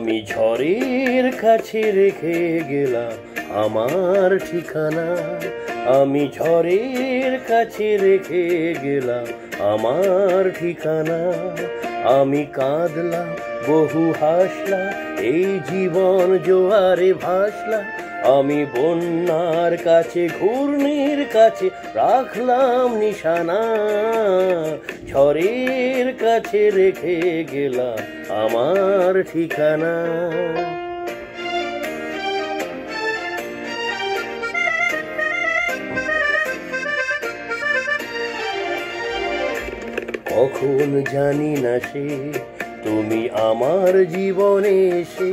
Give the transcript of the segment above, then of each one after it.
আমি ঝড়ের কাছে রেখে গেলাম আমার ঠিকানা। আমি ঝড়ের কাছে রেখে গেলাম আমার ঠিকানা। আমি কাঁদলাম বহু হাসলাম এই জীবন জোয়ারে ভাসলাম। আমি বন্যার কাছে ঘূর্ণির কাছে রাখলাম নিশানা। ঝড়ের কাছে রেখে গেলাম আমার ঠিকানা। কখন জানি না সে তুমি আমার জীবনে এসে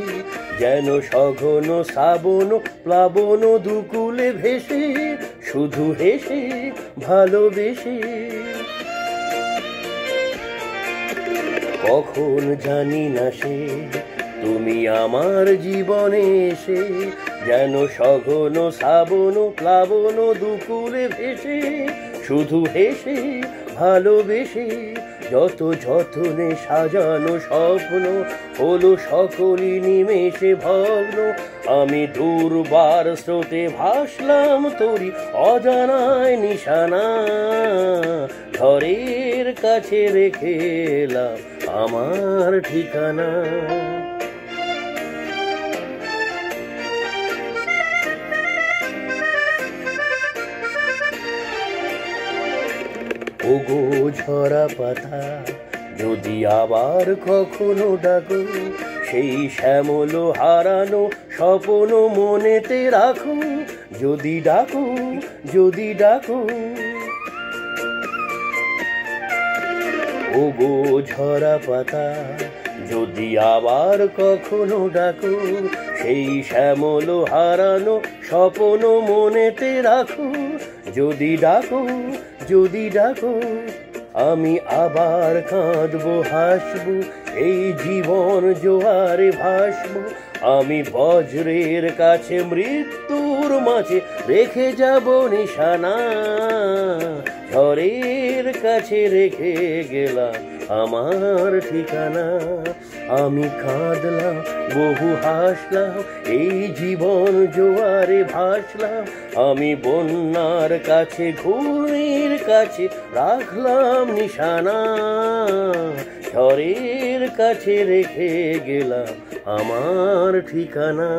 যেন সঘন শ্রাবণ প্লাবন দুকুলে ভেসে শুধু হেসে ভালোবেসে। কখন জানি না সে তুমি আমার জীবনে এসে যেন সঘন শ্রাবণ প্লাবন দুকুলে ভেসে শুধু হেসে ভালোবেসে। যত যত্নে সাজানো স্বপ্ন হলো সকলই নিমেষে ভগ্ন। আমি দুর্বার স্রোতে ভাসলাম তোরি অজানায় নিশানা। ঝড়ের কাছে রেখে এলাম আমার ঠিকানা। ওগো ঝরা পাতা যদি আবার কখনো ডাকো, সেই শ্যামল হারানো স্বপ্ন মনেতে রাখো। যদি ডাকো যদি ডাকো। ওগো ঝরা পাতা যদি আবার কখনো ডাকো, সেই শ্যামল হারানো স্বপ্ন মনেতে রাখো। যদি ডাকো যদি ডাকো। আমি আবার কাঁদবো হাসবো এই জীবন জোয়ারে ভাসবো। আমি বজ্রের কাছে মৃত্যুর মাঝে রেখে যাব নিশানা। ঝড়ের কাছে রেখে গেলাম আমার ঠিকানা। আমি কাঁদলাম বহু হাসলাম এই জীবন জোয়ারে ভাসলাম। আমি বন্যার কাছে ঘূর্ণির কাছে রাখলাম নিশানা। ঝড়ের কাছে রেখে গেলাম আমার ঠিকানা।